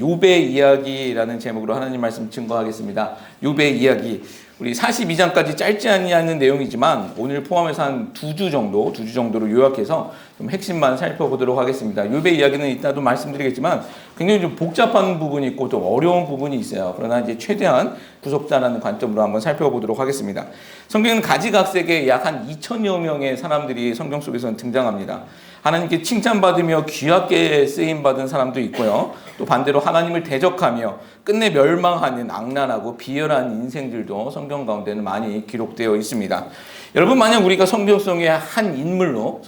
욥의 이야기라는 제목으로 하나님 말씀 증거하겠습니다. 욥의 이야기. 우리 42장까지 짧지 않은 내용이지만 오늘 포함해서 한 두 주 정도로 요약해서 좀 핵심만 살펴보도록 하겠습니다. 욥의 이야기는 이따도 말씀드리겠지만 굉장히 좀 복잡한 부분이 있고 또 어려운 부분이 있어요. 그러나 이제 최대한 무섭다라는 관점으로 한번 살펴보도록 하겠습니다. 성경은 가지각색의 약 한 2천여 명의 사람들이 성경 속에서는 등장합니다. 하나님께 칭찬받으며 귀하게 쓰임받은 사람도 있고요. 또 반대로 하나님을 대적하며 끝내 멸망하는 악랄하고 비열한 인생들도 성경 가운데는 많이 기록되어 있습니다. 여러분, 만약 우리가 성경 속의 한 인물로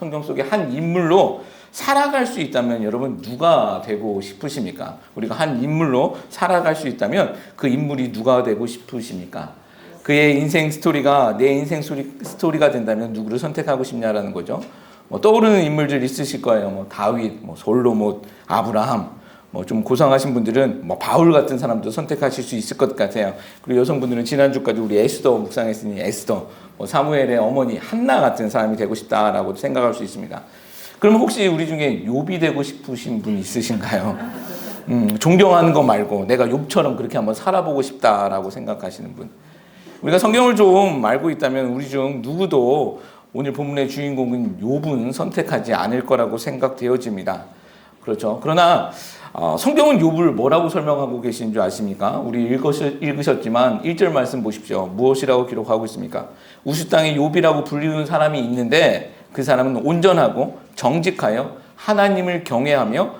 살아갈 수 있다면 여러분 누가 되고 싶으십니까? 우리가 한 인물로 살아갈 수 있다면 그 인물이 누가 되고 싶으십니까? 그의 인생 스토리가 내 인생 스토리가 된다면 누구를 선택하고 싶냐라는 거죠. 떠오르는 인물들 있으실 거예요. 다윗, 솔로몬, 아브라함. 좀 고상하신 분들은 바울 같은 사람도 선택하실 수 있을 것 같아요. 그리고 여성분들은 지난주까지 우리 에스더 묵상했으니 에스더, 사무엘의 어머니 한나 같은 사람이 되고 싶다라고 생각할 수 있습니다. 그러면 혹시 우리 중에 욥이 되고 싶으신 분 있으신가요? 존경하는 거 말고 내가 욥처럼 그렇게 한번 살아보고 싶다라고 생각하시는 분. 우리가 성경을 좀 알고 있다면 우리 중 누구도 오늘 본문의 주인공은 욥은 선택하지 않을 거라고 생각되어집니다. 그렇죠. 그러나 성경은 욥을 뭐라고 설명하고 계신 줄 아십니까? 우리 읽으셨지만 1절 말씀 보십시오. 무엇이라고 기록하고 있습니까? 우스 땅에 욥이라고 불리는 사람이 있는데 그 사람은 온전하고 정직하여 하나님을 경외하며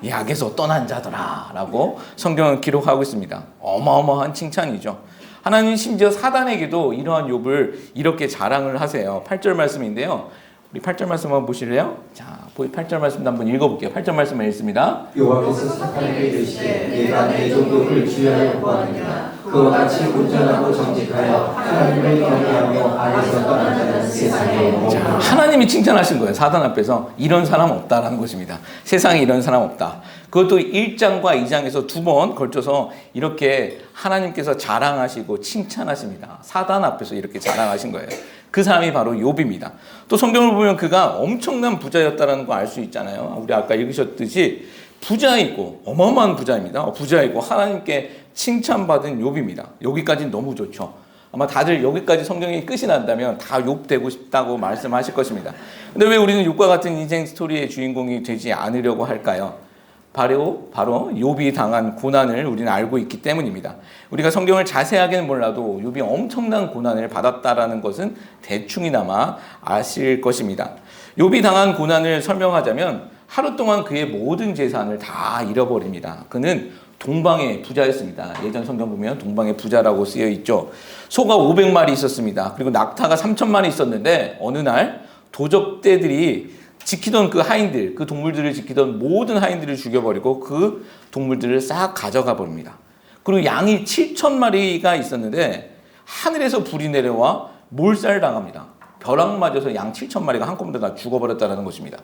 약에서 떠난 자더라 라고 성경은 기록하고 있습니다. 어마어마한 칭찬이죠. 하나님 심지어 사단에게도 이러한 욥을 이렇게 자랑을 하세요. 8절 말씀인데요. 우리 8절 말씀 한번 보실래요? 자, 8절 말씀도 한번 읽어볼게요. 8절 말씀을 읽습니다. 여호와께서 사탄에게 이르시되 내가 내 종족을 주야로 보았느냐 그와 같이 온전하고 정직하여 하나님을 경외하며 악에서 떠난 자는 세상에 없노라. 자, 하나님이 칭찬하신 거예요. 사단 앞에서 이런 사람 없다라는 것입니다. 세상에 이런 사람 없다. 그것도 1장과 2장에서 두 번 걸쳐서 이렇게 하나님께서 자랑하시고 칭찬하십니다. 사단 앞에서 이렇게 자랑하신 거예요. 그 사람이 바로 욥입니다. 또 성경을 보면 그가 엄청난 부자였다는 거 알 수 있잖아요. 우리 아까 읽으셨듯이 부자이고 어마어마한 부자입니다. 부자이고 하나님께 칭찬받은 욥입니다. 여기까지는 너무 좋죠. 아마 다들 여기까지 성경이 끝이 난다면 다 욥 되고 싶다고 말씀하실 것입니다. 근데 왜 우리는 욥과 같은 인생 스토리의 주인공이 되지 않으려고 할까요? 바로 욥이 당한 고난을 우리는 알고 있기 때문입니다. 우리가 성경을 자세하게는 몰라도 욥이 엄청난 고난을 받았다라는 것은 대충이나마 아실 것입니다. 욥이 당한 고난을 설명하자면 하루 동안 그의 모든 재산을 다 잃어버립니다. 그는 동방의 부자였습니다. 예전 성경 보면 동방의 부자라고 쓰여 있죠. 소가 500마리 있었습니다. 그리고 낙타가 3,000마리 있었는데 어느 날 도적떼들이 지키던 그 하인들, 그 동물들을 지키던 모든 하인들을 죽여버리고 그 동물들을 싹 가져가 버립니다. 그리고 양이 7,000마리가 있었는데 하늘에서 불이 내려와 몰살당합니다. 벼락 맞아서 양 7,000마리가 한꺼번에 다 죽어버렸다는 것입니다.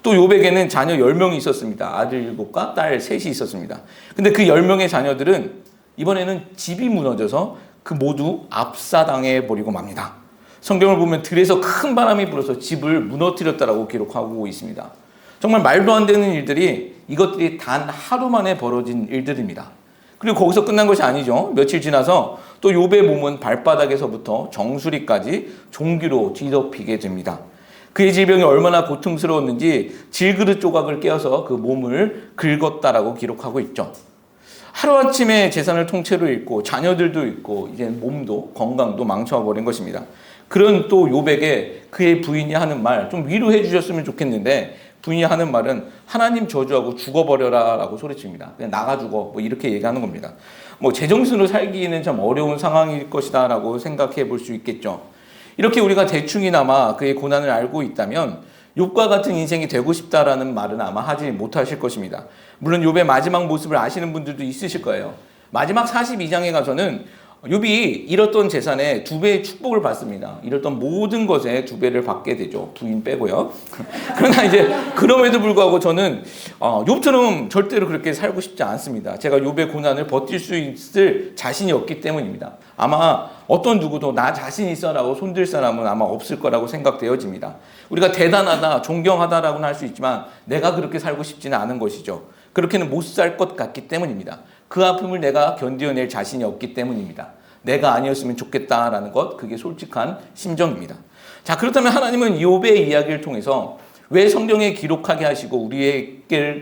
또 욥에게는 자녀 10명이 있었습니다. 아들 7과 딸 3이 있었습니다. 근데 그 10명의 자녀들은 이번에는 집이 무너져서 그 모두 압사당해 버리고 맙니다. 성경을 보면 들에서 큰 바람이 불어서 집을 무너뜨렸다라고 기록하고 있습니다. 정말 말도 안 되는 일들이 이것들이 단 하루 만에 벌어진 일들입니다. 그리고 거기서 끝난 것이 아니죠. 며칠 지나서 또 욥의 몸은 발바닥에서부터 정수리까지 종기로 뒤덮이게 됩니다. 그의 질병이 얼마나 고통스러웠는지 질그릇 조각을 깨어서 그 몸을 긁었다라고 기록하고 있죠. 하루아침에 재산을 통째로 잃고 자녀들도 잃고 이제 몸도 건강도 망쳐버린 것입니다. 그런 또 욥에게 그의 부인이 하는 말 좀 위로해 주셨으면 좋겠는데 부인이 하는 말은 하나님 저주하고 죽어버려라 라고 소리칩니다. 그냥 나가 죽어 이렇게 얘기하는 겁니다. 제정신으로 살기는 참 어려운 상황일 것이다 라고 생각해 볼 수 있겠죠. 이렇게 우리가 대충이나마 그의 고난을 알고 있다면 욥과 같은 인생이 되고 싶다라는 말은 아마 하지 못하실 것입니다. 물론 욥의 마지막 모습을 아시는 분들도 있으실 거예요. 마지막 42장에 가서는 욥이 잃었던 재산에 2배의 축복을 받습니다. 잃었던 모든 것에 2배를 받게 되죠. 부인 빼고요. 그러나 이제 그럼에도 불구하고 저는 욥처럼 절대로 그렇게 살고 싶지 않습니다. 제가 욥의 고난을 버틸 수 있을 자신이 없기 때문입니다. 아마 어떤 누구도 나 자신 있어라고 손들 사람은 아마 없을 거라고 생각되어집니다. 우리가 대단하다, 존경하다라고는 할 수 있지만 내가 그렇게 살고 싶지는 않은 것이죠. 그렇게는 못 살 것 같기 때문입니다. 그 아픔을 내가 견뎌낼 자신이 없기 때문입니다. 내가 아니었으면 좋겠다라는 것, 그게 솔직한 심정입니다. 자, 그렇다면 하나님은 욥의 이야기를 통해서 왜 성경에 기록하게 하시고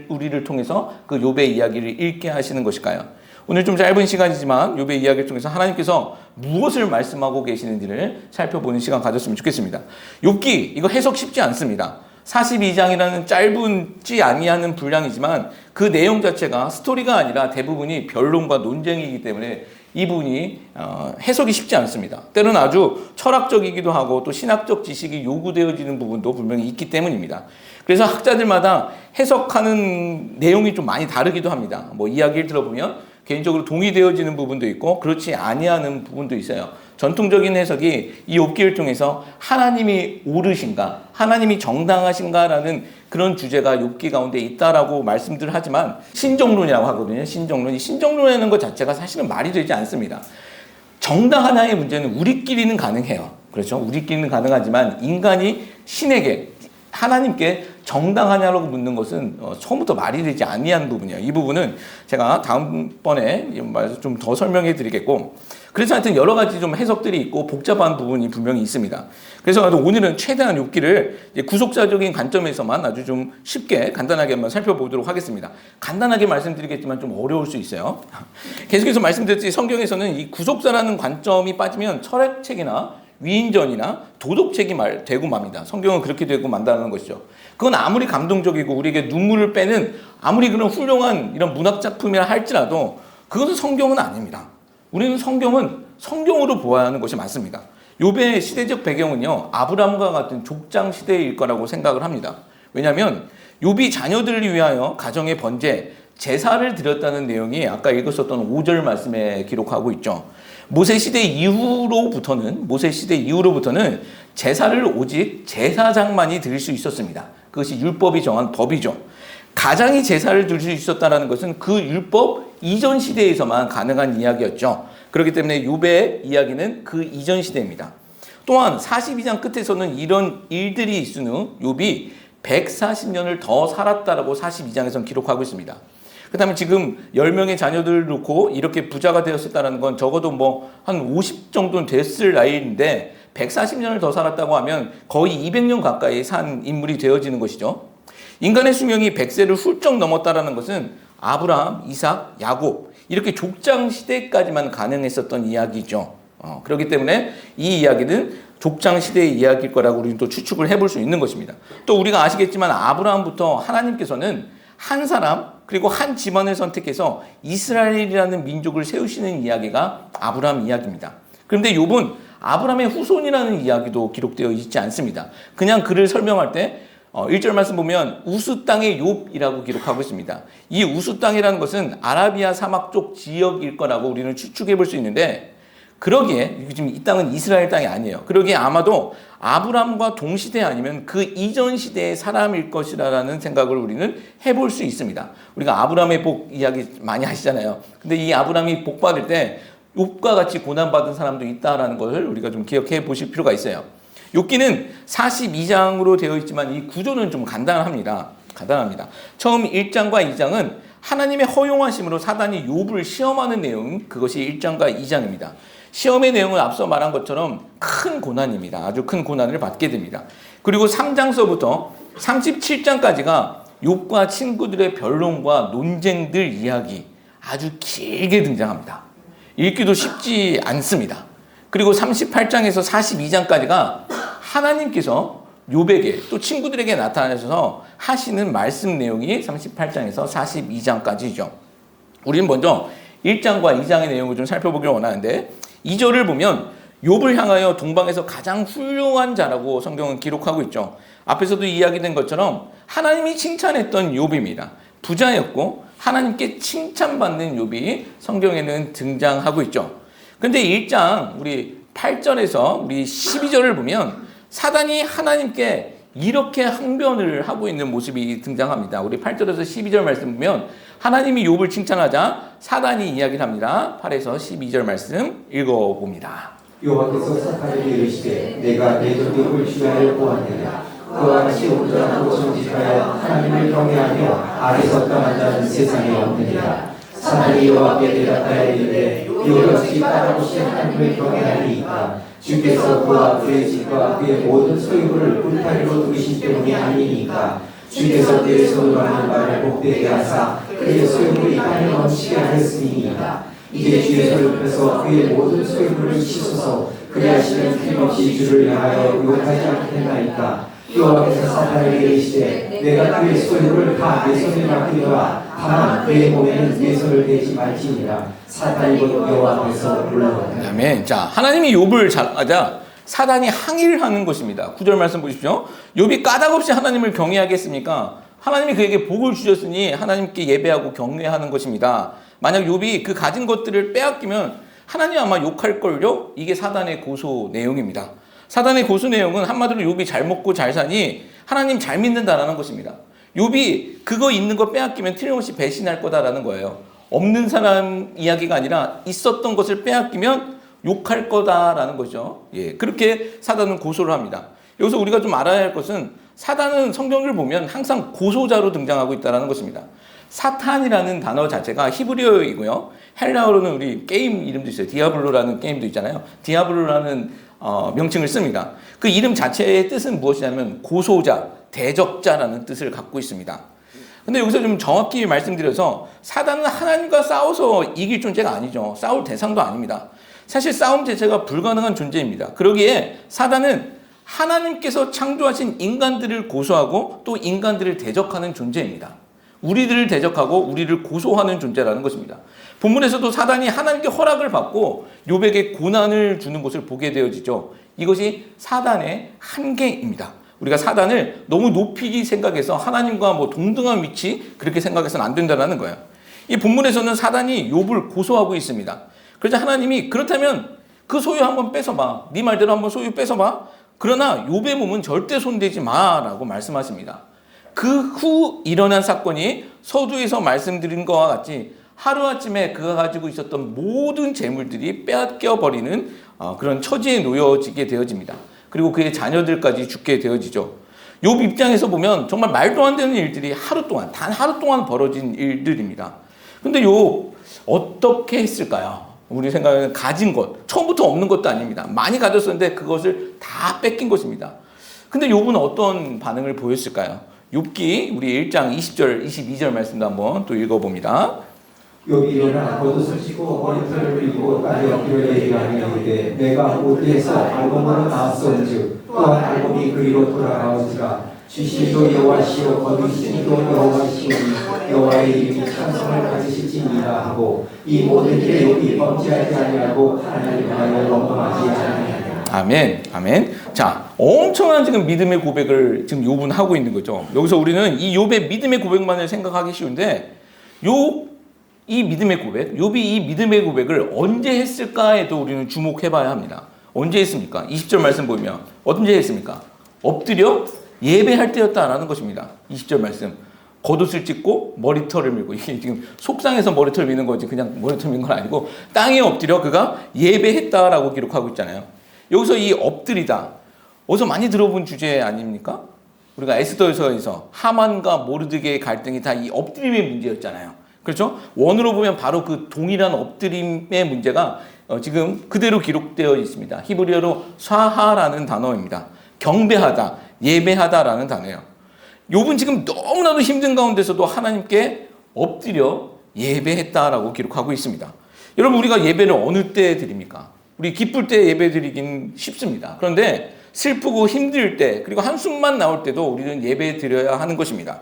우리를 통해서 그 욥의 이야기를 읽게 하시는 것일까요? 오늘 좀 짧은 시간이지만 욥의 이야기를 통해서 하나님께서 무엇을 말씀하고 계시는지를 살펴보는 시간 가졌으면 좋겠습니다. 욥기 이거 해석 쉽지 않습니다. 42장이라는 짧지 아니하는 분량이지만 그 내용 자체가 스토리가 아니라 대부분이 변론과 논쟁이기 때문에 이 부분이 해석이 쉽지 않습니다. 때로는 아주 철학적이기도 하고 또 신학적 지식이 요구되어지는 부분도 분명히 있기 때문입니다. 그래서 학자들마다 해석하는 내용이 좀 많이 다르기도 합니다. 뭐 이야기를 들어보면 개인적으로 동의되어지는 부분도 있고 그렇지 아니하는 부분도 있어요. 전통적인 해석이 이 욥기를 통해서 하나님이 옳으신가, 하나님이 정당하신가라는 그런 주제가 욥기 가운데 있다라고 말씀들 하지만 신정론이라고 하거든요. 신정론이라는 것 자체가 사실은 말이 되지 않습니다. 정당하냐의 문제는 우리끼리는 가능해요. 그렇죠? 우리끼리는 가능하지만 인간이 신에게 하나님께 정당하냐라고 묻는 것은 처음부터 말이 되지 아니하는 부분이에요. 이 부분은 제가 다음번에 좀 더 설명해 드리겠고, 그래서 하여튼 여러 가지 좀 해석들이 있고 복잡한 부분이 분명히 있습니다. 그래서 오늘은 최대한 욥기를 구속사적인 관점에서만 아주 좀 쉽게 간단하게 한번 살펴보도록 하겠습니다. 간단하게 말씀드리겠지만 좀 어려울 수 있어요. 계속해서 말씀드렸듯이 성경에서는 이 구속사라는 관점이 빠지면 철학책이나 위인전이나 도덕책이 되고 맙니다. 성경은 그렇게 되고 만다는 것이죠. 그건 아무리 감동적이고 우리에게 눈물을 빼는 아무리 그런 훌륭한 이런 문학작품이라 할지라도 그것은 성경은 아닙니다. 우리는 성경은 성경으로 보아야 하는 것이 맞습니다. 욥의 시대적 배경은요, 아브라함과 같은 족장 시대일 거라고 생각을 합니다. 왜냐하면 욥이 자녀들을 위하여 가정의 번제, 제사를 드렸다는 내용이 아까 읽었었던 5절 말씀에 기록하고 있죠. 모세 시대 이후로부터는 제사를 오직 제사장만이 드릴 수 있었습니다. 그것이 율법이 정한 법이죠. 가장이 제사를 드릴 수 있었다는 것은 그 율법 이전 시대에서만 가능한 이야기였죠. 그렇기 때문에 욥의 이야기는 그 이전 시대입니다. 또한 42장 끝에서는 이런 일들이 있은 후 욥이 140년을 더 살았다라고 42장에서는 기록하고 있습니다. 그다음에 지금 10명의 자녀들을 놓고 이렇게 부자가 되었었다는 건 적어도 뭐 한 50 정도는 됐을 나이인데 140년을 더 살았다고 하면 거의 200년 가까이 산 인물이 되어지는 것이죠. 인간의 수명이 100세를 훌쩍 넘었다라는 것은 아브라함, 이삭, 야곱 이렇게 족장 시대까지만 가능했었던 이야기죠. 그렇기 때문에 이 이야기는 족장 시대의 이야기일 거라고 우리는 또 추측을 해볼 수 있는 것입니다. 또 우리가 아시겠지만 아브라함부터 하나님께서는 한 사람 그리고 한 집안을 선택해서 이스라엘이라는 민족을 세우시는 이야기가 아브라함 이야기입니다. 그런데 욥은 아브라함의 후손이라는 이야기도 기록되어 있지 않습니다. 그냥 그를 설명할 때 1절 말씀 보면 우스 땅의 욥이라고 기록하고 있습니다. 이 우스 땅이라는 것은 아라비아 사막 쪽 지역일 거라고 우리는 추측해 볼 수 있는데 그러기에 지금 이 땅은 이스라엘 땅이 아니에요. 그러기에 아마도 아브람과 동시대 아니면 그 이전 시대의 사람일 것이라는 생각을 우리는 해볼 수 있습니다. 우리가 아브람의 복 이야기 많이 하시잖아요. 근데 이 아브람이 복 받을 때 욥과 같이 고난받은 사람도 있다라는 것을 우리가 좀 기억해 보실 필요가 있어요. 욥기는 42장으로 되어 있지만 이 구조는 좀 간단합니다. 처음 1장과 2장은 하나님의 허용하심으로 사단이 욥을 시험하는 내용, 그것이 1장과 2장입니다. 시험의 내용은 앞서 말한 것처럼 큰 고난입니다. 아주 큰 고난을 받게 됩니다. 그리고 3장서부터 37장까지가 욥과 친구들의 변론과 논쟁들 이야기 아주 길게 등장합니다. 읽기도 쉽지 않습니다. 그리고 38장에서 42장까지가 하나님께서 욥에게 또 친구들에게 나타나셔서 하시는 말씀 내용이 38장에서 42장까지죠. 우리는 먼저 1장과 2장의 내용을 좀 살펴보기를 원하는데 2절을 보면 욥을 향하여 동방에서 가장 훌륭한 자라고 성경은 기록하고 있죠. 앞에서도 이야기된 것처럼 하나님이 칭찬했던 욥입니다. 부자였고 하나님께 칭찬받는 욥이 성경에는 등장하고 있죠. 그런데 1장 우리 8절에서 우리 12절을 보면 사단이 하나님께 이렇게 항변을 하고 있는 모습이 등장합니다. 우리 8절에서 12절 말씀 보면 하나님이 욥을 칭찬하자 사단이 이야기를 합니다. 8에서 12절 말씀 읽어봅니다. 여호와께서 사탄에게 이르시되 내가 내 종 욥을 주의하여 보았느냐 그와 같이 온전하고 정직하여 하나님을 경외하며 아래서 떠난 자는 세상에 없느니라. 사탄이 여호와께 대답하여 이르되 요 역시 까닭없이 하나님을 경외하리이까 주께서 그와 그의 집과 그의 모든 소유를 울타리로 두신 때문이 아니니까 주께서 그의 손으로 하는 말을 복되게 하사 그의 소유물이 땅에 넘치게 하였으니이다. 이제 주의 손을 펴서 그의 모든 소유물을 씻어서 그리하시면 틀림없이 주를 향하여 욕하지 않겠나이까. 여호와께서 사탄에게 이르시되 내가 그의 소유를 다 내 손에 맡기노라. 다만 그의 몸에는 내 손을 대지 말지니라. 사탄이 곧 여호와 앞에서 물러가니라. 아멘. 자, 하나님이 욥을 잘하자 사단이 항의를 하는 것입니다. 9절 말씀 보십시오. 욥이 까닭없이 하나님을 경외하게 했습니까? 하나님이 그에게 복을 주셨으니 하나님께 예배하고 경외하는 것입니다. 만약 욥이 그 가진 것들을 빼앗기면 하나님 아마 욕할걸요? 이게 사단의 고소 내용입니다. 사단의 고소 내용은 한마디로 욥이 잘 먹고 잘 사니 하나님 잘 믿는다라는 것입니다. 욥이 그거 있는 거 빼앗기면 틀림없이 배신할 거다라는 거예요. 없는 사람 이야기가 아니라 있었던 것을 빼앗기면 욕할 거다라는 거죠. 예, 그렇게 사단은 고소를 합니다. 여기서 우리가 좀 알아야 할 것은 사단은 성경을 보면 항상 고소자로 등장하고 있다는 것입니다. 사탄이라는 단어 자체가 히브리어이고요. 헬라어로는 우리 게임 이름도 있어요. 디아블로라는 게임도 있잖아요. 디아블로라는 명칭을 씁니다. 그 이름 자체의 뜻은 무엇이냐면 고소자, 대적자라는 뜻을 갖고 있습니다. 근데 여기서 좀 정확히 말씀드려서 사단은 하나님과 싸워서 이길 존재가 아니죠. 싸울 대상도 아닙니다. 사실 싸움 자체가 불가능한 존재입니다. 그러기에 사단은 하나님께서 창조하신 인간들을 고소하고 또 인간들을 대적하는 존재입니다. 우리들을 대적하고 우리를 고소하는 존재라는 것입니다. 본문에서도 사단이 하나님께 허락을 받고 욥에게 고난을 주는 것을 보게 되어지죠. 이것이 사단의 한계입니다. 우리가 사단을 너무 높이 생각해서 하나님과 뭐 동등한 위치 그렇게 생각해서는 안 된다는 거예요. 이 본문에서는 사단이 욥을 고소하고 있습니다. 그래서 하나님이 그렇다면 그 소유 한번 뺏어봐. 네 말대로 한번 소유 뺏어봐. 그러나 욥의 몸은 절대 손대지 마라고 말씀하십니다. 그 후 일어난 사건이 서두에서 말씀드린 것과 같이 하루아침에 그가 가지고 있었던 모든 재물들이 빼앗겨버리는 그런 처지에 놓여지게 되어집니다. 그리고 그의 자녀들까지 죽게 되어지죠. 욥 입장에서 보면 정말 말도 안 되는 일들이 단 하루 동안 벌어진 일들입니다. 근데 욥 어떻게 했을까요? 우리 생각에는 가진 것, 처음부터 없는 것도 아닙니다. 많이 가졌었는데 그것을 다 뺏긴 것입니다. 근데 욥은 어떤 반응을 보였을까요? 욥기 우리 1장 20절, 22절 말씀도 한번 또 읽어봅니다. 욥이 일어나 겉옷을 찢고 머리털을 밀고 딸의 어깨를 얘기하며 이르되 내가 모태에서 알곡으로 나왔은즉 또한 알곡이 그리로 돌아가온지라 주시도 여호와시요 거두시니도 여호와시오니 여호와의 이름이 찬송을 가지실지니라 하고 이 모든 일에 욥이 범죄하지 아니하고 하나님을 향하여 원망하지 아니하니라. 아멘, 아멘. 자, 엄청난 지금 믿음의 고백을 지금 욥은 하고 있는 거죠. 여기서 우리는 이 욥의 믿음의 고백만을 생각하기 쉬운데 이 믿음의 고백, 욥이 이 믿음의 고백을 언제 했을까에도 우리는 주목해봐야 합니다. 언제 했습니까? 20절 말씀 보면 언제 했습니까? 엎드려 예배할 때였다라는 것입니다. 20절 말씀. 겉옷을 찢고 머리털을 밀고, 이게 지금 속상해서 머리털을 미는 거지 그냥 머리털 민 건 아니고 땅에 엎드려 그가 예배했다라고 기록하고 있잖아요. 여기서 이 엎드리다 어디서 많이 들어본 주제 아닙니까? 우리가 에스더서에서 하만과 모르드게의 갈등이 다 이 엎드림의 문제였잖아요. 그렇죠? 원으로 보면 바로 그 동일한 엎드림의 문제가 지금 그대로 기록되어 있습니다. 히브리어로 사하라는 단어입니다. 경배하다, 예배하다라는 단어예요. 욥은 지금 너무나도 힘든 가운데서도 하나님께 엎드려 예배했다라고 기록하고 있습니다. 여러분, 우리가 예배를 어느 때 드립니까? 우리 기쁠 때 예배 드리긴 쉽습니다. 그런데 슬프고 힘들 때, 그리고 한숨만 나올 때도 우리는 예배 드려야 하는 것입니다.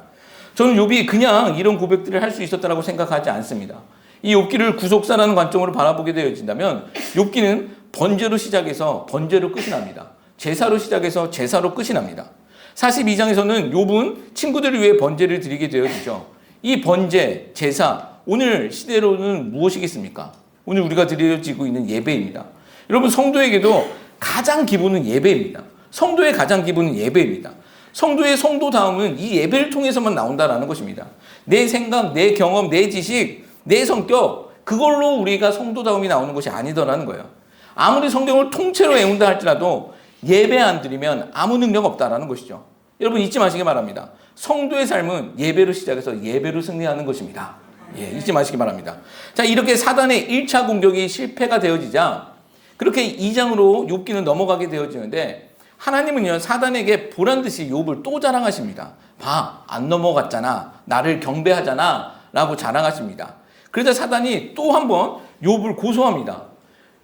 저는 욥이 그냥 이런 고백들을 할 수 있었다라고 생각하지 않습니다. 이 욥기를 구속사라는 관점으로 바라보게 되어진다면 욥기는 번제로 시작해서 번제로 끝이 납니다. 제사로 시작해서 제사로 끝이 납니다. 42장에서는 욥은 친구들을 위해 번제를 드리게 되어지죠. 이 번제, 제사, 오늘 시대로는 무엇이겠습니까? 오늘 우리가 드려지고 있는 예배입니다. 여러분, 성도에게도 가장 기본은 예배입니다. 성도의 가장 기본은 예배입니다. 성도의 성도다움은 이 예배를 통해서만 나온다는 것입니다. 내 생각, 내 경험, 내 지식, 내 성격, 그걸로 우리가 성도다움이 나오는 것이 아니더라는 거예요. 아무리 성경을 통째로 외운다 할지라도 예배 안 드리면 아무 능력 없다라는 것이죠. 여러분 잊지 마시기 바랍니다. 성도의 삶은 예배로 시작해서 예배로 승리하는 것입니다. 예, 잊지 마시기 바랍니다. 자, 이렇게 사단의 1차 공격이 실패가 되어지자 그렇게 2장으로 욥기는 넘어가게 되어지는데 하나님은요 사단에게 보란듯이 욥을 또 자랑하십니다. 봐, 안 넘어갔잖아. 나를 경배하잖아. 라고 자랑하십니다. 그러자 사단이 또 한 번 욥을 고소합니다.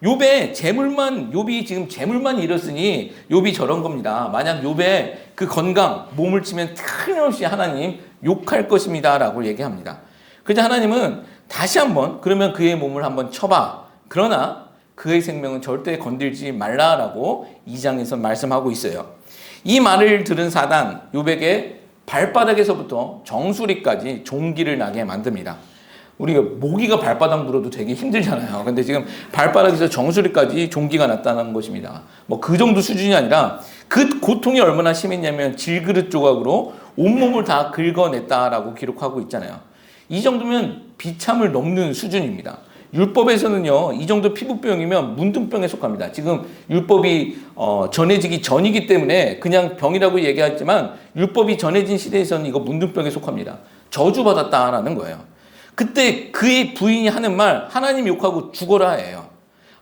욥이 지금 재물만 잃었으니 욥이 저런 겁니다. 만약 욥의 그 건강, 몸을 치면 틀림없이 하나님 욕할 것입니다. 라고 얘기합니다. 그러자 하나님은 다시 한번 그러면 그의 몸을 한번 쳐봐. 그러나 그의 생명은 절대 건들지 말라라고 2장에서 말씀하고 있어요. 이 말을 들은 사단, 욥에게 발바닥에서부터 정수리까지 종기를 나게 만듭니다. 우리가 모기가 발바닥 물어도 되게 힘들잖아요. 근데 지금 발바닥에서 정수리까지 종기가 났다는 것입니다. 뭐 그 정도 수준이 아니라 그 고통이 얼마나 심했냐면 질그릇 조각으로 온몸을 다 긁어냈다라고 기록하고 있잖아요. 이 정도면 비참을 넘는 수준입니다. 율법에서는요, 이 정도 피부병이면 문둥병에 속합니다. 지금 율법이 전해지기 전이기 때문에 그냥 병이라고 얘기하지만 율법이 전해진 시대에서는 이거 문둥병에 속합니다. 저주받았다라는 거예요. 그때 그의 부인이 하는 말, 하나님 욕하고 죽어라예요.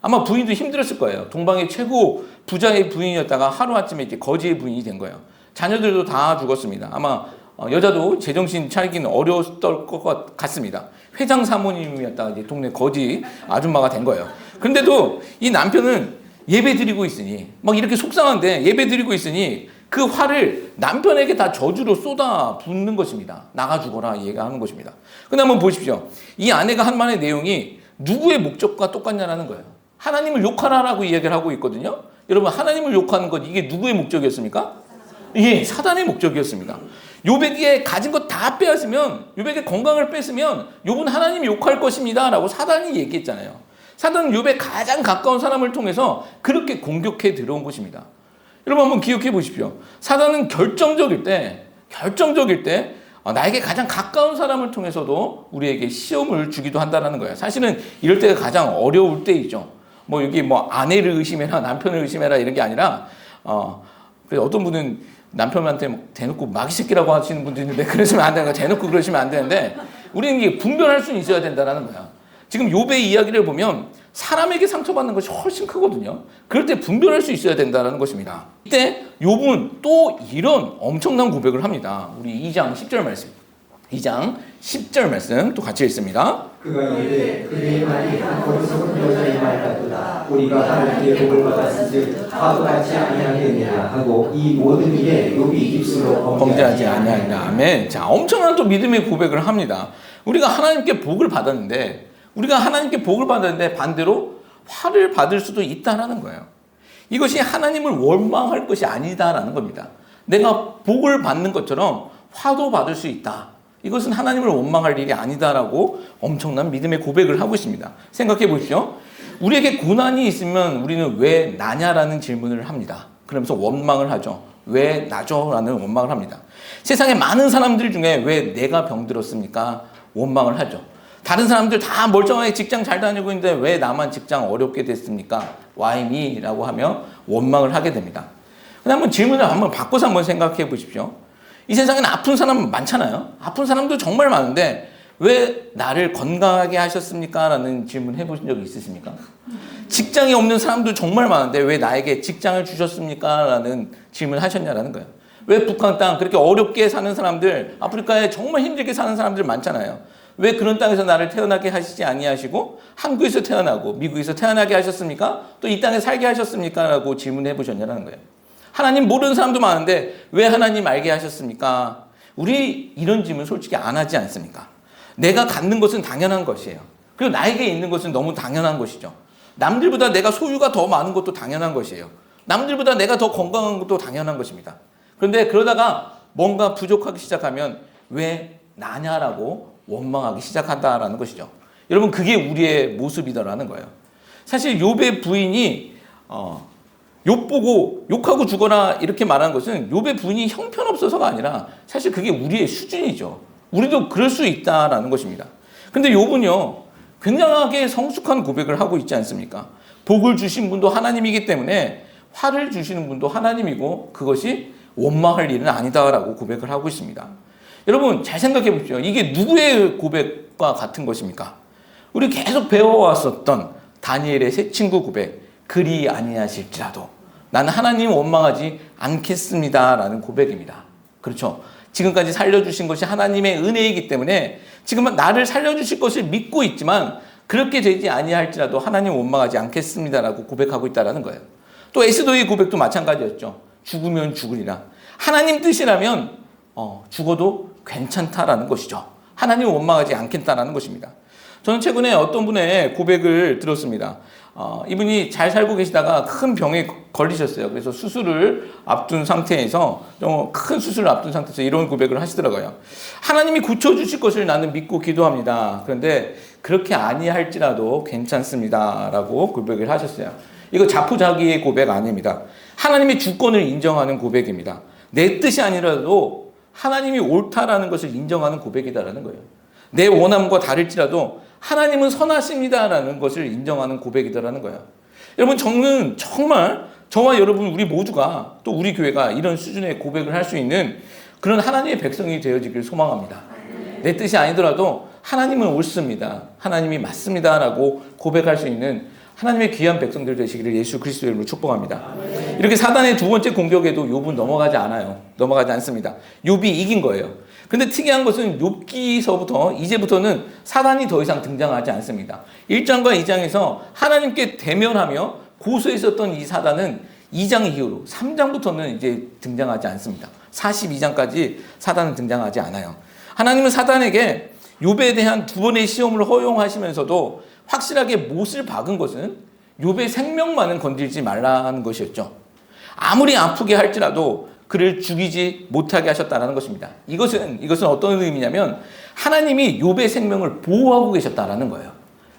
아마 부인도 힘들었을 거예요. 동방의 최고 부자의 부인이었다가 하루아침에 이렇게 거지의 부인이 된 거예요. 자녀들도 다 죽었습니다. 아마 여자도 제정신 차리기는 어려웠을 것 같습니다. 회장 사모님이었다가 이제 동네 거지 아줌마가 된 거예요. 근데도 이 남편은 예배 드리고 있으니 막 이렇게 속상한데 예배 드리고 있으니 그 화를 남편에게 다 저주로 쏟아 붓는 것입니다. 나가 죽어라 얘기하는 것입니다. 근데 한번 보십시오. 이 아내가 한 말의 내용이 누구의 목적과 똑같냐라는 거예요. 하나님을 욕하라라고 이야기를 하고 있거든요. 여러분 하나님을 욕하는 것 이게 누구의 목적이었습니까? 예, 사단의 목적이었습니다. 욥에게 가진 것 다 빼앗으면 욥에게 건강을 뺐으면 욥은 하나님이 욕할 것입니다 라고 사단이 얘기했잖아요. 사단은 욥의 가장 가까운 사람을 통해서 그렇게 공격해 들어온 것입니다. 여러분 한번 기억해 보십시오. 사단은 결정적일 때 나에게 가장 가까운 사람을 통해서도 우리에게 시험을 주기도 한다는 거예요. 사실은 이럴 때가 가장 어려울 때이죠. 뭐 여기 뭐 아내를 의심해라, 남편을 의심해라 이런 게 아니라 어떤 분은 남편한테 대놓고 마귀 새끼라고 하시는 분도 있는데 그러시면 안 되는 거야. 대놓고 그러시면 안 되는데 우리는 이게 분별할 수는 있어야 된다는 거야. 지금 욥의 이야기를 보면 사람에게 상처받는 것이 훨씬 크거든요. 그럴 때 분별할 수 있어야 된다는 것입니다. 이때 욥은 또 이런 엄청난 고백을 합니다. 우리 2장 10절 말씀. 2장 10절 말씀 또 같이 읽습니다. 그가 이르되 그의 말이 한 어리석은 여자의 말 같도다. 우리가 하나님께 복을 받았은즉 화도 같지 아니하겠느냐 하고 이 모든 일에 욥이 입술로 범죄하지 아니하리라. 아멘. 자, 엄청난 또 믿음의 고백을 합니다. 우리가 하나님께 복을 받았는데 반대로 화를 받을 수도 있다라는 거예요. 이것이 하나님을 원망할 것이 아니다라는 겁니다. 내가 복을 받는 것처럼 화도 받을 수 있다. 이것은 하나님을 원망할 일이 아니다라고 엄청난 믿음의 고백을 하고 있습니다. 생각해 보십시오. 우리에게 고난이 있으면 우리는 왜 나냐라는 질문을 합니다. 그러면서 원망을 하죠. 왜 나죠? 라는 원망을 합니다. 세상에 많은 사람들 중에 왜 내가 병들었습니까? 원망을 하죠. 다른 사람들 다 멀쩡하게 직장 잘 다니고 있는데 왜 나만 직장 어렵게 됐습니까? Why me? 라고 하며 원망을 하게 됩니다. 근데 한번 질문을 한번 바꿔서 한번 생각해 보십시오. 이 세상에는 아픈 사람 많잖아요. 아픈 사람도 정말 많은데 왜 나를 건강하게 하셨습니까? 라는 질문 해보신 적 있으십니까? 직장이 없는 사람도 정말 많은데 왜 나에게 직장을 주셨습니까? 라는 질문을 하셨냐라는 거예요. 왜 북한 땅 그렇게 어렵게 사는 사람들, 아프리카에 정말 힘들게 사는 사람들 많잖아요. 왜 그런 땅에서 나를 태어나게 하시지 아니하시고 한국에서 태어나고 미국에서 태어나게 하셨습니까? 또 이 땅에 살게 하셨습니까? 라고 질문해 보셨냐라는 거예요. 하나님 모르는 사람도 많은데 왜 하나님 알게 하셨습니까? 우리 이런 질문 솔직히 안 하지 않습니까? 내가 갖는 것은 당연한 것이에요. 그리고 나에게 있는 것은 너무 당연한 것이죠. 남들보다 내가 소유가 더 많은 것도 당연한 것이에요. 남들보다 내가 더 건강한 것도 당연한 것입니다. 그런데 그러다가 뭔가 부족하기 시작하면 왜 나냐라고 원망하기 시작한다라는 것이죠. 여러분 그게 우리의 모습이다라는 거예요. 사실 욥의 부인이 욥 보고 욕하고 죽어라 이렇게 말하는 것은 욥의 부인이 형편없어서가 아니라 사실 그게 우리의 수준이죠. 우리도 그럴 수 있다라는 것입니다. 근데 욥은요 굉장하게 성숙한 고백을 하고 있지 않습니까? 복을 주신 분도 하나님이기 때문에 화를 주시는 분도 하나님이고 그것이 원망할 일은 아니다라고 고백을 하고 있습니다. 여러분 잘 생각해 보십시오. 이게 누구의 고백과 같은 것입니까? 우리 계속 배워왔었던 다니엘의 새 친구 고백, 그리 아니하실지라도 나는 하나님 원망하지 않겠습니다라는 고백입니다. 그렇죠? 지금까지 살려주신 것이 하나님의 은혜이기 때문에 지금은 나를 살려주실 것을 믿고 있지만 그렇게 되지 아니할지라도 하나님 원망하지 않겠습니다라고 고백하고 있다는 거예요. 또 에스더의 고백도 마찬가지였죠. 죽으면 죽으리라. 하나님 뜻이라면 죽어도 괜찮다라는 것이죠. 하나님 원망하지 않겠다라는 것입니다. 저는 최근에 어떤 분의 고백을 들었습니다. 이분이 잘 살고 계시다가 큰 병에 걸리셨어요. 그래서 수술을 앞둔 상태에서 큰 수술을 앞둔 상태에서 이런 고백을 하시더라고요. 하나님이 고쳐주실 것을 나는 믿고 기도합니다. 그런데 그렇게 아니할지라도 괜찮습니다라고 고백을 하셨어요. 이거 자포자기의 고백 아닙니다. 하나님의 주권을 인정하는 고백입니다. 내 뜻이 아니라도 하나님이 옳다라는 것을 인정하는 고백이다라는 거예요. 내 원함과 다를지라도 하나님은 선하십니다라는 것을 인정하는 고백이다라는 거예요. 여러분 저는 정말 저와 여러분 우리 모두가 또 우리 교회가 이런 수준의 고백을 할 수 있는 그런 하나님의 백성이 되어지길 소망합니다. 내 뜻이 아니더라도 하나님은 옳습니다. 하나님이 맞습니다라고 고백할 수 있는 하나님의 귀한 백성들 되시기를 예수 그리스도의 이름으로 축복합니다. 이렇게 사단의 두 번째 공격에도 욥은 넘어가지 않아요. 넘어가지 않습니다. 욥이 이긴 거예요. 근데 특이한 것은 욥기서부터 이제부터는 사단이 더 이상 등장하지 않습니다. 1장과 2장에서 하나님께 대면하며 고소했었던 이 사단은 2장 이후로 3장부터는 이제 등장하지 않습니다. 42장까지 사단은 등장하지 않아요. 하나님은 사단에게 욥에 대한 두 번의 시험을 허용하시면서도 확실하게 못을 박은 것은 욥의 생명만은 건들지 말라는 것이었죠. 아무리 아프게 할지라도 그를 죽이지 못하게 하셨다는 것입니다. 이것은 어떤 의미냐면 하나님이 욥의 생명을 보호하고 계셨다는 거예요.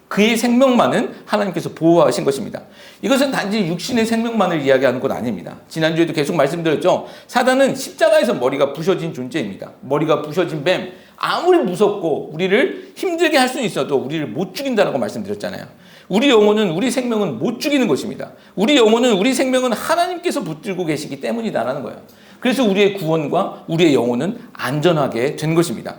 그의 생명만은 하나님께서 보호하신 것입니다. 이것은 단지 육신의 생명만을 이야기하는 것 아닙니다. 지난주에도 계속 말씀드렸죠. 사단은 십자가에서 머리가 부셔진 존재입니다. 머리가 부셔진 뱀, 아무리 무섭고 우리를 힘들게 할 수는 있어도 우리를 못 죽인다라고 말씀드렸잖아요. 우리 영혼은, 우리 생명은 못 죽이는 것입니다. 우리 영혼은, 우리 생명은 하나님께서 붙들고 계시기 때문이다라는 거예요. 그래서 우리의 구원과 우리의 영혼은 안전하게 된 것입니다.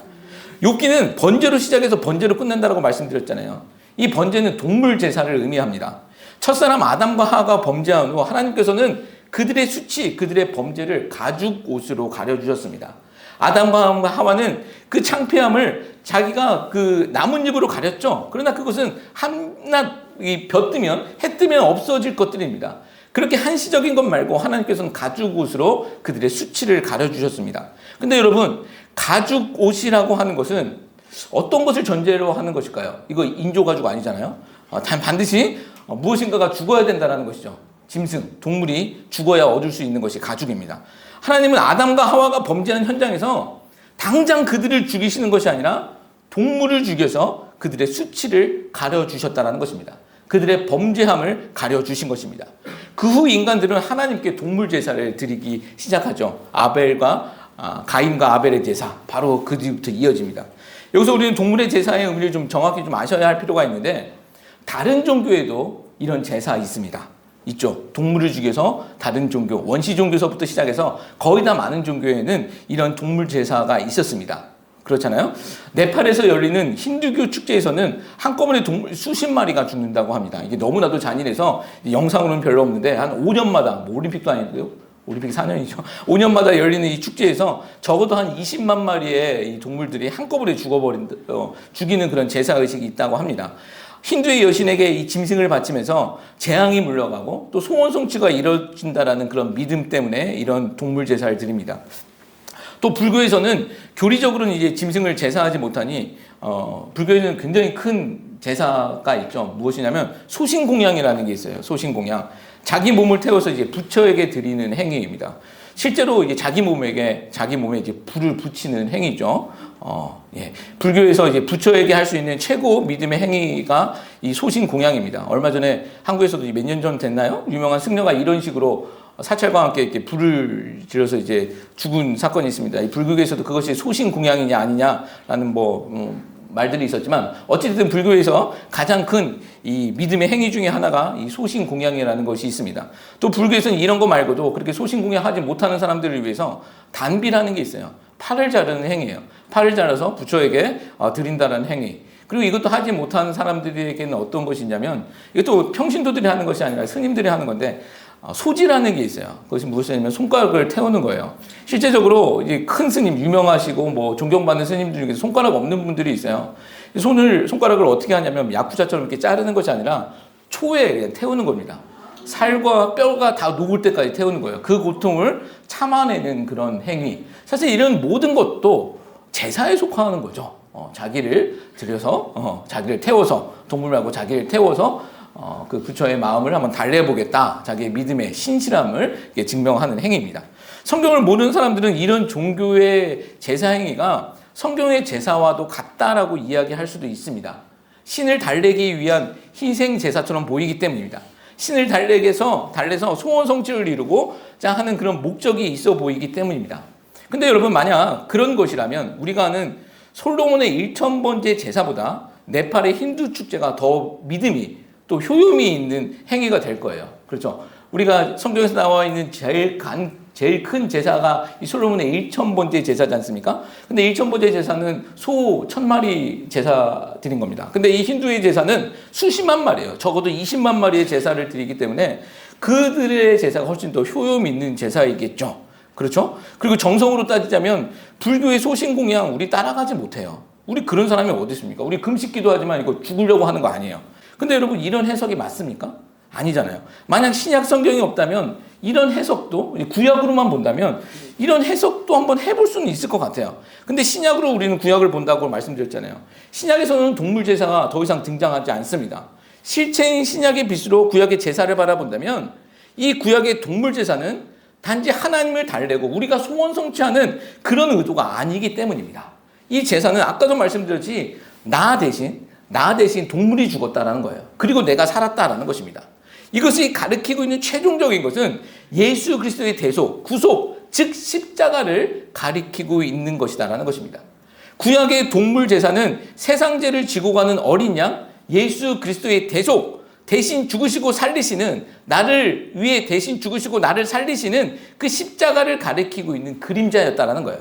욥기는 번제로 시작해서 번제로 끝난다라고 말씀드렸잖아요. 이 번제는 동물 제사를 의미합니다. 첫사람 아담과 하와가 범죄한 후 하나님께서는 그들의 수치, 그들의 범죄를 가죽 옷으로 가려주셨습니다. 아담과 하와는 그 창피함을 자기가 그 나뭇잎으로 가렸죠. 그러나 그것은 한낮 벼 뜨면, 해 뜨면 없어질 것들입니다. 그렇게 한시적인 것 말고 하나님께서는 가죽 옷으로 그들의 수치를 가려주셨습니다. 근데 여러분, 가죽 옷이라고 하는 것은 어떤 것을 전제로 하는 것일까요? 이거 인조 가죽 아니잖아요. 반드시 무엇인가가 죽어야 된다는 것이죠. 짐승, 동물이 죽어야 얻을 수 있는 것이 가죽입니다. 하나님은 아담과 하와가 범죄하는 현장에서 당장 그들을 죽이시는 것이 아니라 동물을 죽여서 그들의 수치를 가려주셨다는 것입니다. 그들의 범죄함을 가려주신 것입니다. 그 후 인간들은 하나님께 동물 제사를 드리기 시작하죠. 가인과 아벨의 제사, 바로 그 뒤부터 이어집니다. 여기서 우리는 동물의 제사의 의미를 좀 정확히 좀 아셔야 할 필요가 있는데, 다른 종교에도 이런 제사 있습니다. 있죠. 동물을 죽여서 다른 종교, 원시 종교서부터 시작해서 거의 다 많은 종교에는 이런 동물 제사가 있었습니다. 그렇잖아요. 네팔에서 열리는 힌두교 축제에서는 한꺼번에 동물 수십 마리가 죽는다고 합니다. 이게 너무나도 잔인해서 영상으로는 별로 없는데 한 5년마다, 올림픽도 아니고요. 올림픽이 4년이죠. 5년마다 열리는 이 축제에서 적어도 한 20만 마리의 이 동물들이 한꺼번에 죽이는 그런 제사 의식이 있다고 합니다. 힌두의 여신에게 이 짐승을 바치면서 재앙이 물러가고 또 소원 성취가 이루어진다라는 그런 믿음 때문에 이런 동물 제사를 드립니다. 또 불교에서는 교리적으로는 이제 짐승을 제사하지 못하니 불교에는 굉장히 큰 제사가 있죠. 무엇이냐면 소신공양이라는 게 있어요. 소신공양. 자기 몸을 태워서 이제 부처에게 드리는 행위입니다. 실제로 이제 자기 몸에 이제 불을 붙이는 행위죠. 불교에서 이제 부처에게 할 수 있는 최고 믿음의 행위가 이 소신공양입니다. 얼마 전에 한국에서도 몇 년 전 됐나요? 유명한 승려가 이런 식으로 사찰과 함께 이렇게 불을 질러서 이제 죽은 사건이 있습니다. 이 불교에서도 그것이 소신공양이냐 아니냐라는 말들이 있었지만 어쨌든 불교에서 가장 큰 이 믿음의 행위 중에 하나가 이 소신공양이라는 것이 있습니다. 또 불교에서는 이런 거 말고도 그렇게 소신공양하지 못하는 사람들을 위해서 단비라는 게 있어요. 팔을 자르는 행위예요. 팔을 잘라서 부처에게 드린다는 행위. 그리고 이것도 하지 못하는 사람들에게는 어떤 것이냐면 이것도 평신도들이 하는 것이 아니라 스님들이 하는 건데 소지라는 게 있어요. 그것이 무엇이냐면 손가락을 태우는 거예요. 실제적으로 이제 큰 스님, 유명하시고 뭐 존경받는 스님 중에 손가락 없는 분들이 있어요. 손가락을 어떻게 하냐면 야쿠자처럼 이렇게 자르는 것이 아니라 초에 그냥 태우는 겁니다. 살과 뼈가 다 녹을 때까지 태우는 거예요. 그 고통을 참아내는 그런 행위. 사실 이런 모든 것도 제사에 속하는 거죠. 자기를 들여서, 자기를 태워서, 동물 말고 자기를 태워서 그 부처의 마음을 한번 달래보겠다. 자기의 믿음의 신실함을 증명하는 행위입니다. 성경을 모르는 사람들은 이런 종교의 제사 행위가 성경의 제사와도 같다라고 이야기할 수도 있습니다. 신을 달래기 위한 희생 제사처럼 보이기 때문입니다. 신을 달래서 소원 성취를 이루고자 하는 그런 목적이 있어 보이기 때문입니다. 근데 여러분 만약 그런 것이라면 우리가 아는 솔로몬의 1000번째 제사보다 네팔의 힌두 축제가 더 믿음이 또 효용이 있는 행위가 될 거예요. 그렇죠? 우리가 성경에서 나와 있는 제일 큰 제사가 이 솔로몬의 1000번째 제사지 않습니까? 근데 1000번째 제사는 소 1000마리 제사 드린 겁니다. 근데 이 힌두의 제사는 수십만 마리예요. 적어도 20만 마리의 제사를 드리기 때문에 그들의 제사가 훨씬 더 효용 있는 제사이겠죠. 그렇죠? 그리고 정성으로 따지자면 불교의 소신공양 우리 따라가지 못해요. 우리 그런 사람이 어디 있습니까? 우리 금식기도 하지만 이거 죽으려고 하는 거 아니에요. 근데 여러분 이런 해석이 맞습니까? 아니잖아요. 만약 신약 성경이 없다면 이런 해석도 구약으로만 본다면 이런 해석도 한번 해볼 수는 있을 것 같아요. 근데 신약으로 우리는 구약을 본다고 말씀드렸잖아요. 신약에서는 동물 제사가 더 이상 등장하지 않습니다. 실체인 신약의 빛으로 구약의 제사를 바라본다면 이 구약의 동물 제사는 단지 하나님을 달래고 우리가 소원 성취하는 그런 의도가 아니기 때문입니다. 이 제사는 아까도 말씀드렸지 나 대신 동물이 죽었다라는 거예요. 그리고 내가 살았다라는 것입니다. 이것이 가리키고 있는 최종적인 것은 예수 그리스도의 대속, 구속, 즉 십자가를 가리키고 있는 것이다라는 것입니다. 구약의 동물 제사는 세상 죄를 지고 가는 어린 양, 예수 그리스도의 대속, 대신 죽으시고 살리시는 나를 위해 대신 죽으시고 나를 살리시는 그 십자가를 가리키고 있는 그림자였다라는 거예요.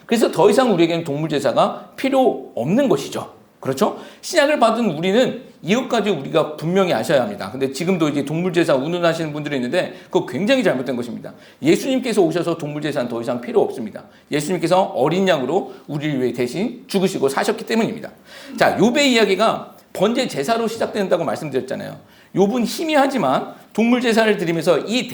그래서 더 이상 우리에게는 동물 제사가 필요 없는 것이죠. 그렇죠? 신약을 받은 우리는 이것까지 우리가 분명히 아셔야 합니다. 근데 지금도 이제 동물 제사 운운하시는 분들이 있는데 그거 굉장히 잘못된 것입니다. 예수님께서 오셔서 동물 제사는 더 이상 필요 없습니다. 예수님께서 어린 양으로 우리를 위해 대신 죽으시고 사셨기 때문입니다. 자, 욥의 이야기가 번제 제사로 시작된다고 말씀드렸잖아요. 욥은 희미하지만 동물 제사를 드리면서 이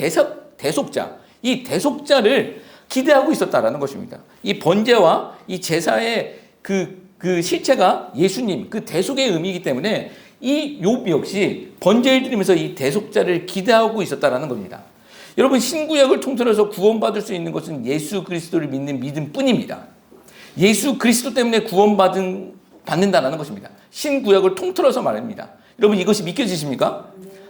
대속자를 기대하고 있었다라는 것입니다. 이 번제와 이 제사의 그 실체가 예수님, 그 대속의 의미이기 때문에 이 욥 역시 번제를 드리면서 이 대속자를 기대하고 있었다라는 겁니다. 여러분 신구약을 통틀어서 구원받을 수 있는 것은 예수 그리스도를 믿는 믿음뿐입니다. 예수 그리스도 때문에 구원받는다라는 것입니다. 신구약을 통틀어서 말입니다. 여러분 이것이 믿겨지십니까?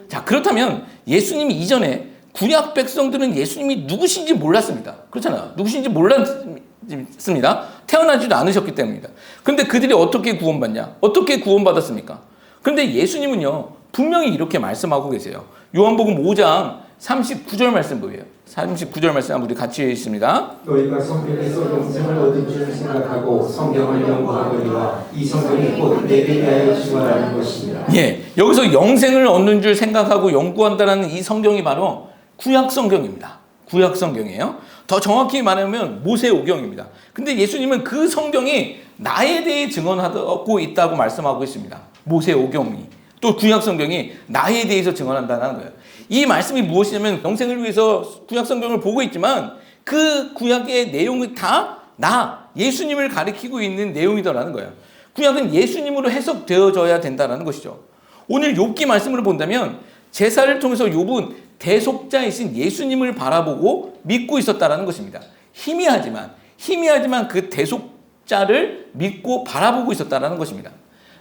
자, 그렇다면 예수님 이전에 구약 백성들은 예수님이 누구신지 몰랐습니다. 그렇잖아요. 누구신지 몰랐습니다. 태어나지도 않으셨기 때문입니다. 그런데 그들이 어떻게 구원받냐? 어떻게 구원받았습니까? 그런데 예수님은요, 분명히 이렇게 말씀하고 계세요. 요한복음 5장 39절 말씀 보여요. 39절 말씀 우리 같이 읽습니다. 너희가 성경에서 영생을 얻은 줄 생각하고 성경을 연구하거니와 이 성경이 곧 내게 대하여 증언하는 것입니다. 예, 여기서 영생을 얻는 줄 생각하고 연구한다는 이 성경이 바로 구약 성경입니다. 구약 성경이에요. 더 정확히 말하면 모세오경입니다. 근데 예수님은 그 성경이 나에 대해 증언하고 있다고 말씀하고 있습니다. 모세오경이 또 구약 성경이 나에 대해서 증언한다는 거예요. 이 말씀이 무엇이냐면 영생을 위해서 구약 성경을 보고 있지만 그 구약의 내용이 다 나 예수님을 가리키고 있는 내용이더라는 거예요. 구약은 예수님으로 해석되어져야 된다는 것이죠. 오늘 욥기 말씀을 본다면 제사를 통해서 욥은 대속자이신 예수님을 바라보고 믿고 있었다라는 것입니다. 희미하지만 그 대속자를 믿고 바라보고 있었다라는 것입니다.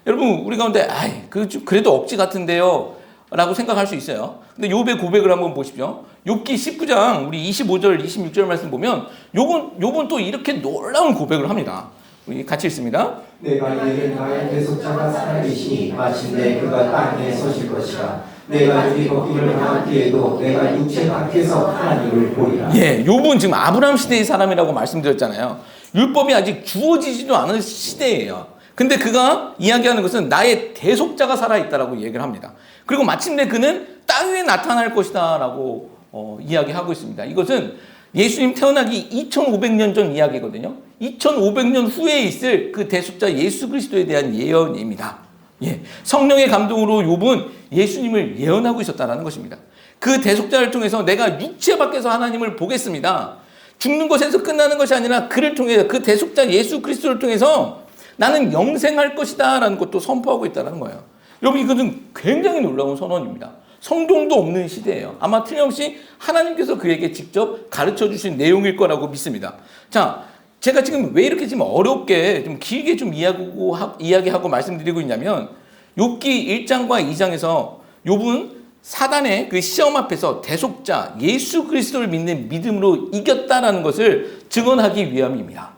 여러분 우리 가운데 그래도 억지 같은데요 라고 생각할 수 있어요. 근데 욥의 고백을 한번 보십시오. 욥기 19장 우리 25절 26절 말씀 보면 욥은 또 이렇게 놀라운 고백을 합니다. 우리 같이 읽습니다. 내가 이르는 나의 대속자가 살아계시니 마침내 그가 땅 위에 서실 것이라. 내가 여기 걷기를 당할 때에도 내가 육체 밖에서 하나님을 보리라. 예, 욥은 지금 아브라함 시대의 사람이라고 말씀드렸잖아요. 율법이 아직 주어지지도 않은 시대예요. 근데 그가 이야기하는 것은 나의 대속자가 살아있다라고 얘기를 합니다. 그리고 마침내 그는 땅 위에 나타날 것이다 라고 이야기하고 있습니다. 이것은 예수님 태어나기 2500년 전 이야기거든요. 2500년 후에 있을 그 대속자 예수 그리스도에 대한 예언입니다. 예, 성령의 감동으로 욥은 예수님을 예언하고 있었다는 것입니다. 그 대속자를 통해서 내가 육체 밖에서 하나님을 보겠습니다. 죽는 것에서 끝나는 것이 아니라 그를 통해 그 대속자 예수 그리스도를 통해서 나는 영생할 것이다 라는 것도 선포하고 있다는 거예요. 여러분, 이것은 굉장히 놀라운 선언입니다. 성경도 없는 시대예요. 아마 틀림없이 하나님께서 그에게 직접 가르쳐 주신 내용일 거라고 믿습니다. 자, 제가 지금 왜 이렇게 지금 어렵게 좀 길게 좀 이야기하고 말씀드리고 있냐면, 욥기 1장과 2장에서 욥은 사단의 그 시험 앞에서 대속자 예수 그리스도를 믿는 믿음으로 이겼다라는 것을 증언하기 위함입니다.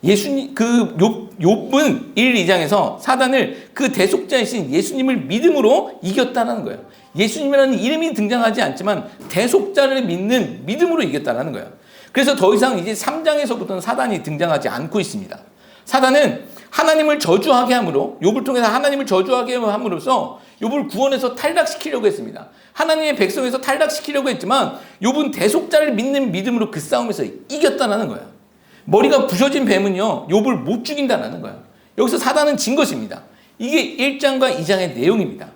예수님, 욥은 1, 2장에서 사단을 그 대속자이신 예수님을 믿음으로 이겼다는 거예요. 예수님이라는 이름이 등장하지 않지만 대속자를 믿는 믿음으로 이겼다는 거예요. 그래서 더 이상 이제 3장에서부터는 사단이 등장하지 않고 있습니다. 사단은 하나님을 저주하게 함으로, 욥을 통해서 하나님을 저주하게 함으로써 욥을 구원해서 탈락시키려고 했습니다. 하나님의 백성에서 탈락시키려고 했지만 욥은 대속자를 믿는 믿음으로 그 싸움에서 이겼다는 거예요. 머리가 부셔진 뱀은요, 욥을 못 죽인다는 거예요. 여기서 사단은 진 것입니다. 이게 1장과 2장의 내용입니다.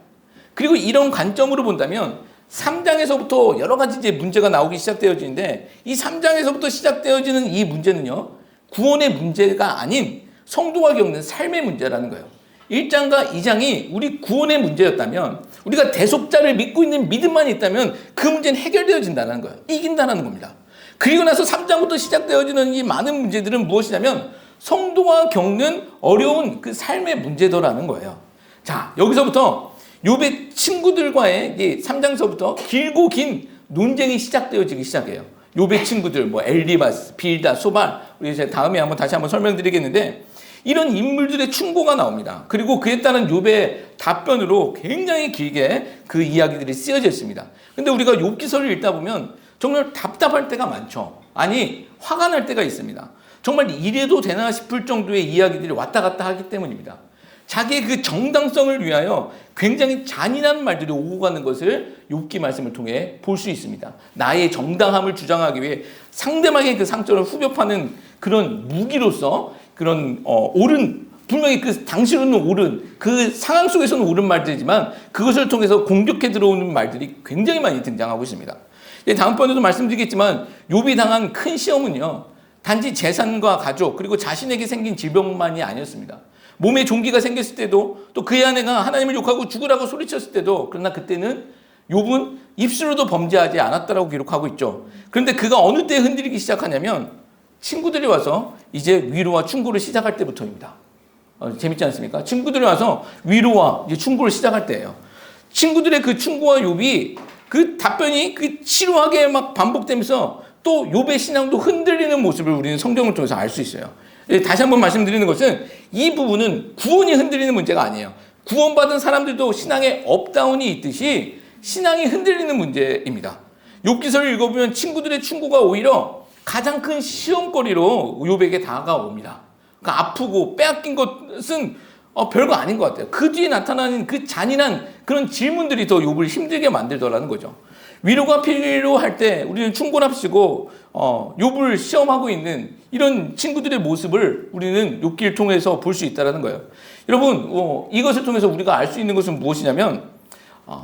그리고 이런 관점으로 본다면 3장에서부터 여러 가지 이제 문제가 나오기 시작되어지는데, 이 3장에서부터 시작되어지는 이 문제는요, 구원의 문제가 아닌 성도가 겪는 삶의 문제라는 거예요. 1장과 2장이 우리 구원의 문제였다면, 우리가 대속자를 믿고 있는 믿음만 있다면 그 문제는 해결되어진다는 거예요. 이긴다는 겁니다. 그리고 나서 3장부터 시작되어지는 이 많은 문제들은 무엇이냐면 성도가 겪는 어려운 그 삶의 문제더라는 거예요. 자, 여기서부터 욥의 친구들과의 3장서부터 길고 긴 논쟁이 시작되어지기 시작해요. 욥의 친구들, 엘리바스, 빌다, 소발, 우리 이제 다음에 다시 한번 설명드리겠는데, 이런 인물들의 충고가 나옵니다. 그리고 그에 따른 욥의 답변으로 굉장히 길게 그 이야기들이 쓰여져 있습니다. 근데 우리가 욥기서를 읽다 보면 정말 답답할 때가 많죠. 아니, 화가 날 때가 있습니다. 정말 이래도 되나 싶을 정도의 이야기들이 왔다 갔다 하기 때문입니다. 자기의 그 정당성을 위하여 굉장히 잔인한 말들이 오고 가는 것을 욥기 말씀을 통해 볼 수 있습니다. 나의 정당함을 주장하기 위해 상대방의 그 상처를 후벼 파는 그런 무기로서 그런 분명히 그 당시로는 옳은, 그 상황 속에서는 옳은 말들이지만 그것을 통해서 공격해 들어오는 말들이 굉장히 많이 등장하고 있습니다. 다음번에도 말씀드리겠지만 욥이 당한 큰 시험은요, 단지 재산과 가족 그리고 자신에게 생긴 질병만이 아니었습니다. 몸에 종기가 생겼을 때도, 또 그의 아내가 하나님을 욕하고 죽으라고 소리쳤을 때도, 그러나 그때는 욥은 입술로도 범죄하지 않았다라고 기록하고 있죠. 그런데 그가 어느 때 흔들리기 시작하냐면 친구들이 와서 이제 위로와 충고를 시작할 때부터입니다. 재밌지 않습니까? 친구들이 와서 위로와 이제 충고를 시작할 때예요. 친구들의 그 충고와 욥이 그 답변이 그 치루하게 막 반복되면서 또 욥의 신앙도 흔들리는 모습을 우리는 성경을 통해서 알 수 있어요. 다시 한번 말씀드리는 것은 이 부분은 구원이 흔들리는 문제가 아니에요. 구원받은 사람들도 신앙에 업다운이 있듯이 신앙이 흔들리는 문제입니다. 욥기서를 읽어보면 친구들의 충고가 오히려 가장 큰 시험거리로 욥에게 다가옵니다. 그러니까 아프고 빼앗긴 것은 별거 아닌 것 같아요. 그 뒤에 나타나는 그 잔인한 그런 질문들이 더 욥을 힘들게 만들더라는 거죠. 위로가 필요할 때 우리는 충고랍시고 욥을 시험하고 있는 이런 친구들의 모습을 우리는 욥기를 통해서 볼 수 있다는 거예요. 여러분, 이것을 통해서 우리가 알 수 있는 것은 무엇이냐면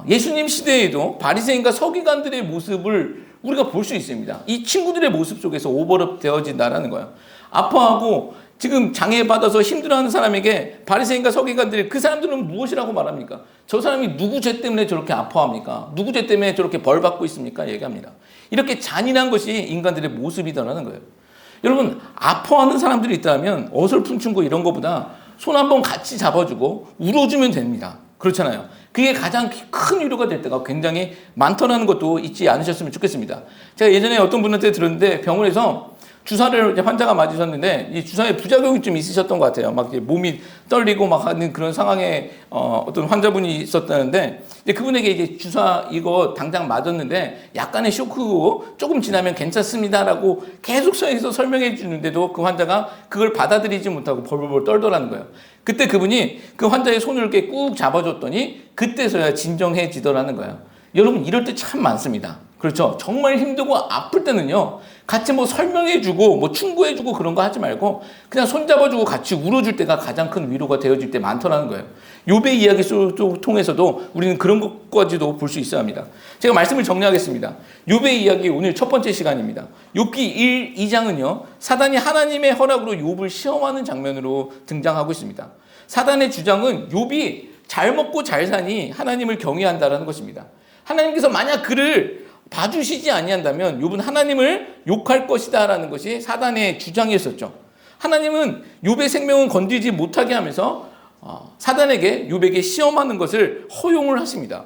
예수님 시대에도 바리새인과 서기관들의 모습을 우리가 볼 수 있습니다. 이 친구들의 모습 속에서 오버랩 되어진다는 거예요. 아파하고 지금 장애받아서 힘들어하는 사람에게 바리새인과 서기관들이, 그 사람들은 무엇이라고 말합니까? 저 사람이 누구 죄 때문에 저렇게 아파합니까? 누구 죄 때문에 저렇게 벌받고 있습니까? 얘기합니다. 이렇게 잔인한 것이 인간들의 모습이더라는 거예요. 여러분, 아파하는 사람들이 있다면 어설픈 충고 이런 것보다 손 한번 같이 잡아주고 울어주면 됩니다. 그렇잖아요. 그게 가장 큰 위로가 될 때가 굉장히 많더라는 것도 잊지 않으셨으면 좋겠습니다. 제가 예전에 어떤 분한테 들었는데 병원에서 주사를 이제 환자가 맞으셨는데 이 주사에 부작용이 좀 있으셨던 것 같아요. 막 이제 몸이 떨리고 막 하는 그런 상황에 어떤 환자분이 있었다는데 이제 그분에게 이제 주사 이거 당장 맞았는데 약간의 쇼크고 조금 지나면 괜찮습니다라고 계속 서에서 설명해 주는데도 그 환자가 그걸 받아들이지 못하고 벌벌벌 떨더라는 거예요. 그때 그분이 그 환자의 손을 이렇게 꾹 잡아줬더니 그때서야 진정해지더라는 거예요. 여러분 이럴 때 참 많습니다. 그렇죠. 정말 힘들고 아플 때는요, 같이 뭐 설명해주고, 뭐 충고해주고 그런 거 하지 말고, 그냥 손잡아주고 같이 울어줄 때가 가장 큰 위로가 되어질 때 많더라는 거예요. 욥의 이야기 통해서도 우리는 그런 것까지도 볼 수 있어야 합니다. 제가 말씀을 정리하겠습니다. 욥의 이야기 오늘 첫 번째 시간입니다. 욥기 1, 2장은요, 사단이 하나님의 허락으로 욥을 시험하는 장면으로 등장하고 있습니다. 사단의 주장은 욥이 잘 먹고 잘 사니 하나님을 경외한다라는 것입니다. 하나님께서 만약 그를 봐주시지 아니한다면 욥은 하나님을 욕할 것이다라는 것이 사단의 주장이었었죠. 하나님은 욥의 생명은 건드리지 못하게 하면서 사단에게 욥에게 시험하는 것을 허용을 하십니다.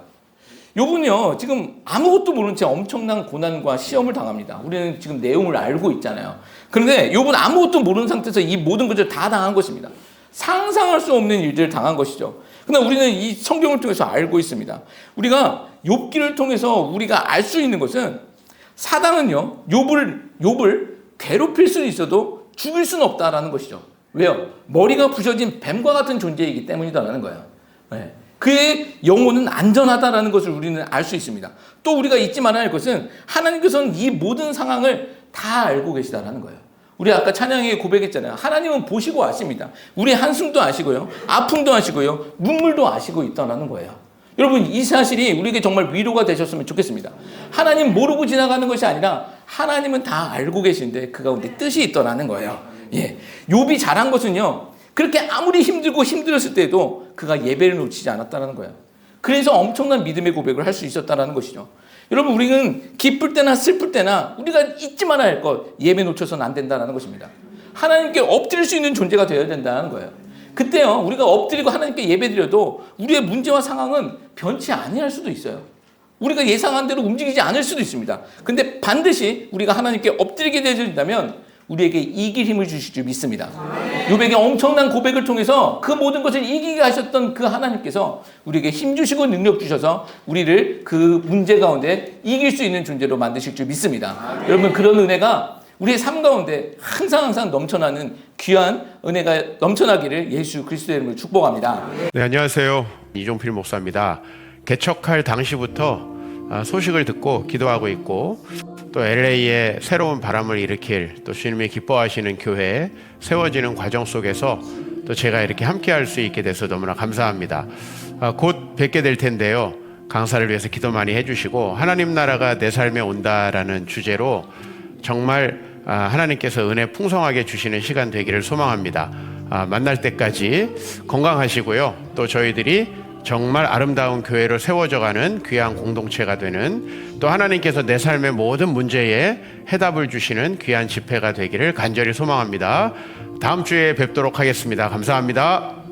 욥은요 지금 아무것도 모르는 채 엄청난 고난과 시험을 당합니다. 우리는 지금 내용을 알고 있잖아요. 그런데 욥은 아무것도 모르는 상태에서 이 모든 것을 다 당한 것입니다. 상상할 수 없는 일들을 당한 것이죠. 그러나 우리는 이 성경을 통해서 알고 있습니다. 우리가 욥기를 통해서 우리가 알 수 있는 것은 사단은요 욥을 괴롭힐 수는 있어도 죽일 수는 없다라는 것이죠. 왜요? 머리가 부셔진 뱀과 같은 존재이기 때문이다라는 거예요. 네. 그의 영혼은 안전하다라는 것을 우리는 알 수 있습니다. 또 우리가 잊지 말아야 할 것은 하나님께서는 이 모든 상황을 다 알고 계시다라는 거예요. 우리 아까 찬양에 고백했잖아요. 하나님은 보시고 아십니다. 우리의 한숨도 아시고요. 아픔도 아시고요. 눈물도 아시고 있다는 거예요. 여러분 이 사실이 우리에게 정말 위로가 되셨으면 좋겠습니다. 하나님 모르고 지나가는 것이 아니라 하나님은 다 알고 계신데 그 가운데 뜻이 있더라는 거예요. 예, 욥이 잘한 것은요. 그렇게 아무리 힘들고 힘들었을 때도 그가 예배를 놓치지 않았다는 거예요. 그래서 엄청난 믿음의 고백을 할 수 있었다는 것이죠. 여러분 우리는 기쁠 때나 슬플 때나 우리가 잊지 말아야 할 것 예배 놓쳐서는 안 된다는 것입니다. 하나님께 엎드릴 수 있는 존재가 되어야 된다는 거예요. 그때요 우리가 엎드리고 하나님께 예배드려도 우리의 문제와 상황은 변치 아니할 수도 있어요. 우리가 예상한 대로 움직이지 않을 수도 있습니다. 근데 반드시 우리가 하나님께 엎드리게 되어진다면 우리에게 이길 힘을 주실 줄 믿습니다. 욥에게 엄청난 고백을 통해서 그 모든 것을 이기게 하셨던 그 하나님께서 우리에게 힘 주시고 능력 주셔서 우리를 그 문제 가운데 이길 수 있는 존재로 만드실 줄 믿습니다. 여러분 그런 은혜가 우리의 삶 가운데 항상 넘쳐나는 귀한 은혜가 넘쳐나기를 예수 그리스도의 이름으로 축복합니다. 네, 안녕하세요. 이종필 목사입니다. 개척할 당시부터 소식을 듣고 기도하고 있고 또 LA에 새로운 바람을 일으킬 또 주님이 기뻐하시는 교회에 세워지는 과정 속에서 또 제가 이렇게 함께할 수 있게 돼서 너무나 감사합니다. 곧 뵙게 될 텐데요. 강사를 위해서 기도 많이 해주시고 하나님 나라가 내 삶에 온다라는 주제로 정말 하나님께서 은혜 풍성하게 주시는 시간 되기를 소망합니다. 만날 때까지 건강하시고요. 또 저희들이 정말 아름다운 교회로 세워져가는 귀한 공동체가 되는 또 하나님께서 내 삶의 모든 문제에 해답을 주시는 귀한 집회가 되기를 간절히 소망합니다. 다음 주에 뵙도록 하겠습니다. 감사합니다.